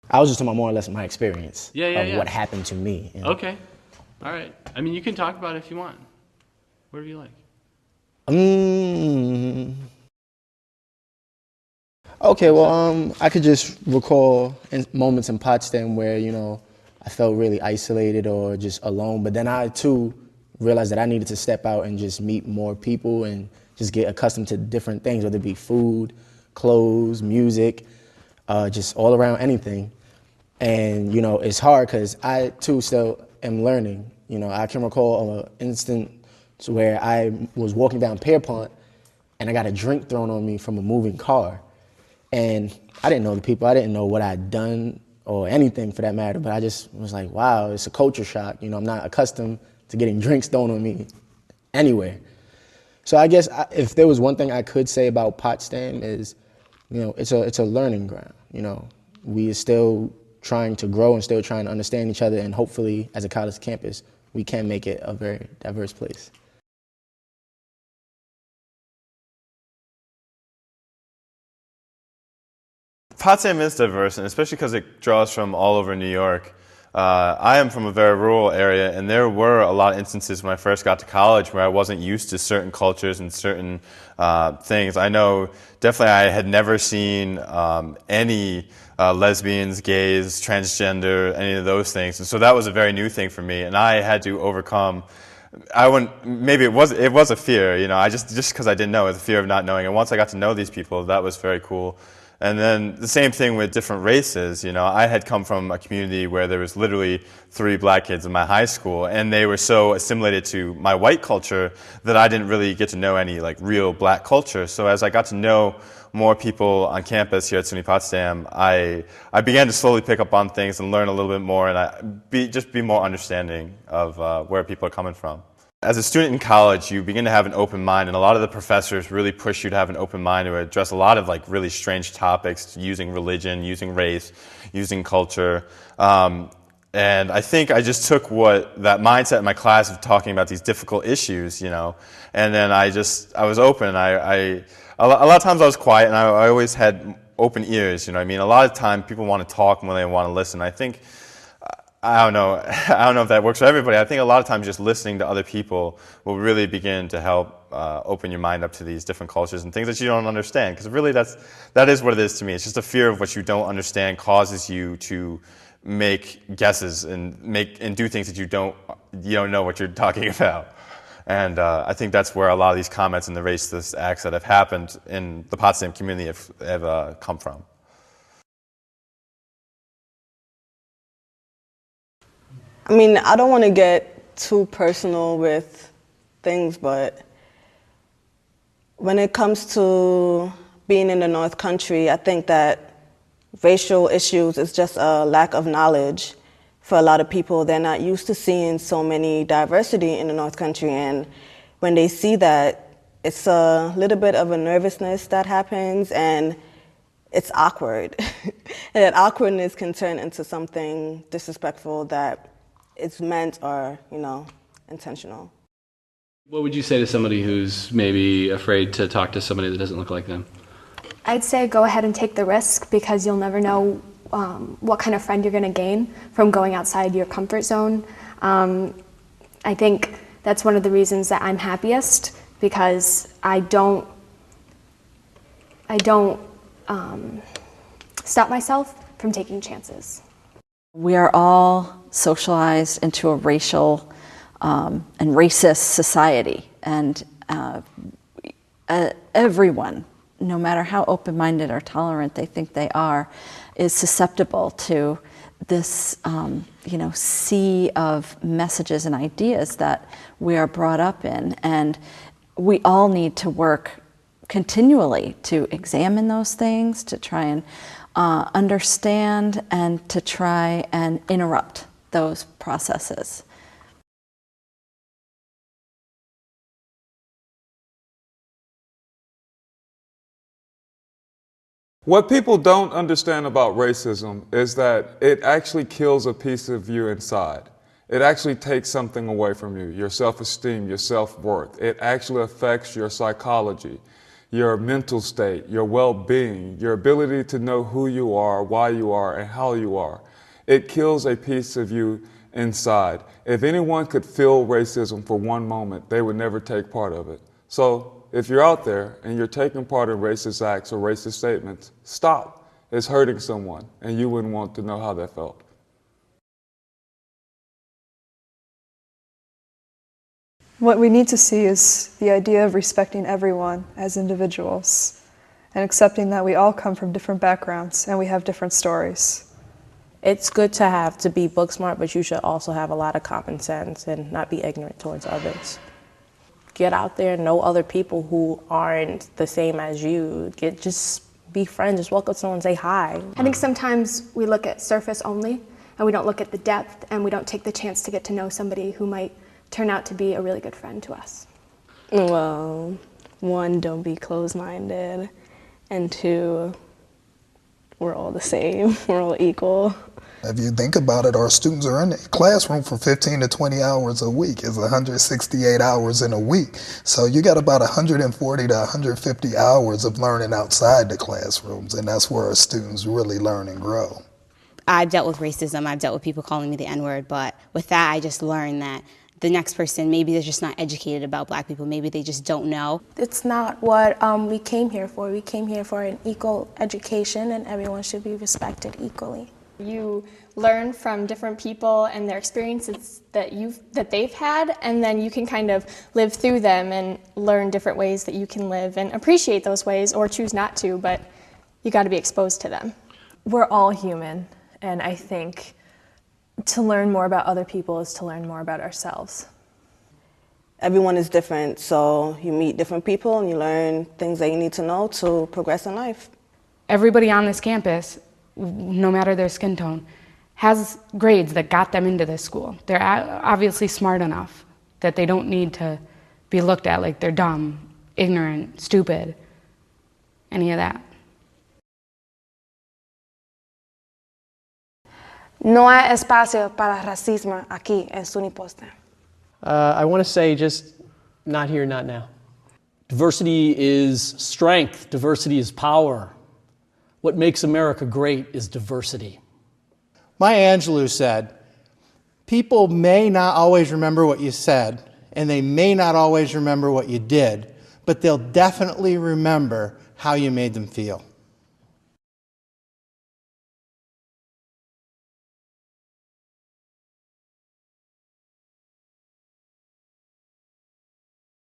I was just talking about more or less my experience Yeah. what happened to me. You know? Okay. All right. I mean, you can talk about it if you want. Whatever you like. Okay, well, I could just recall moments in Potsdam where, you know, I felt really isolated or just alone. But then I, too, realized that I needed to step out and just meet more people and just get accustomed to different things, whether it be food, clothes, music, just all around anything. And, you know, it's hard because I, too, still am learning. You know, I can recall an instance where I was walking down Pierpont and I got a drink thrown on me from a moving car. And I didn't know the people. I didn't know what I'd done or anything for that matter. But I just was like, wow, it's a culture shock. You know, I'm not accustomed to getting drinks thrown on me anywhere. So I guess if there was one thing I could say about Potsdam is, you know, it's a learning ground. You know, we are still trying to grow and still trying to understand each other. And hopefully, as a college campus, we can make it a very diverse place. Potsdam is diverse, and especially because it draws from all over New York. I am from a very rural area, and there were a lot of instances when I first got to college where I wasn't used to certain cultures and certain things. I know definitely I had never seen any lesbians, gays, transgender, any of those things, and so that was a very new thing for me, and I had to overcome. I wouldn't. Maybe it was a fear, you know. I just because I didn't know, it was a fear of not knowing. And once I got to know these people, that was very cool. And then the same thing with different races, you know. I had come from a community where there was literally 3 black kids in my high school, and they were so assimilated to my white culture that I didn't really get to know any like real black culture. So as I got to know more people on campus here at SUNY Potsdam, I began to slowly pick up on things and learn a little bit more, and just be more understanding of where people are coming from. As a student in college, you begin to have an open mind, and a lot of the professors really push you to have an open mind to address a lot of like really strange topics, using religion, using race, using culture. And I think I just took that mindset in my class of talking about these difficult issues, you know, and then I was open. A lot of times I was quiet, and I always had open ears, you know what I mean? A lot of time people want to talk when they want to listen. I think I don't know if that works for everybody. I think a lot of times just listening to other people will really begin to help open your mind up to these different cultures and things that you don't understand. Because really that is what it is to me. It's just a fear of what you don't understand causes you to make guesses and do things that you don't know what you're talking about. And I think that's where a lot of these comments and the racist acts that have happened in the Potsdam community have come from. I mean, I don't want to get too personal with things, but when it comes to being in the North Country, I think that racial issues is just a lack of knowledge for a lot of people. They're not used to seeing so many diversity in the North Country, and when they see that, it's a little bit of a nervousness that happens, and it's awkward. And that awkwardness can turn into something disrespectful that it's meant or, intentional. What would you say to somebody who's maybe afraid to talk to somebody that doesn't look like them? I'd say go ahead and take the risk, because you'll never know what kind of friend you're going to gain from going outside your comfort zone. I think that's one of the reasons that I'm happiest, because I don't stop myself from taking chances. We are all socialized into a racial and racist society, and everyone, no matter how open-minded or tolerant they think they are, is susceptible to this sea of messages and ideas that we are brought up in. And we all need to work continually to examine those things, to try and understand, and to try and interrupt those processes. What people don't understand about racism is that it actually kills a piece of you inside. It actually takes something away from you, your self-esteem, your self-worth. It actually affects your psychology. your mental state, your well-being, your ability to know who you are, why you are, and how you are. It kills a piece of you inside. If anyone could feel racism for one moment, they would never take part of it. So if you're out there and you're taking part in racist acts or racist statements, stop. It's hurting someone, and you wouldn't want to know how that felt. What we need to see is the idea of respecting everyone as individuals and accepting that we all come from different backgrounds and we have different stories. It's good to be book smart, but you should also have a lot of common sense and not be ignorant towards others. Get out there, know other people who aren't the same as you. Just be friends, just walk up to someone and say hi. I think sometimes we look at surface only and we don't look at the depth and we don't take the chance to get to know somebody who might turn out to be a really good friend to us. Well, one, don't be closed-minded, and two, we're all the same, we're all equal. If you think about it, our students are in the classroom for 15 to 20 hours a week. It's 168 hours in a week. So you got about 140 to 150 hours of learning outside the classrooms, and that's where our students really learn and grow. I've dealt with racism, I've dealt with people calling me the N-word, but with that I just learned that the next person, maybe they're just not educated about black people, maybe they just don't know. It's not what we came here for. We came here for an equal education, and everyone should be respected equally. You learn from different people and their experiences that they've had, and then you can kind of live through them and learn different ways that you can live and appreciate those ways or choose not to, but you got to be exposed to them. We're all human, and I think to learn more about other people is to learn more about ourselves. Everyone is different, so you meet different people and you learn things that you need to know to progress in life. Everybody on this campus, no matter their skin tone, has grades that got them into this school. They're obviously smart enough that they don't need to be looked at like they're dumb, ignorant, stupid, any of that. No hay espacio para racismo aquí en SUNY Potsdam. I want to say just not here, not now. Diversity is strength. Diversity is power. What makes America great is diversity. Maya Angelou said, people may not always remember what you said, and they may not always remember what you did, but they'll definitely remember how you made them feel.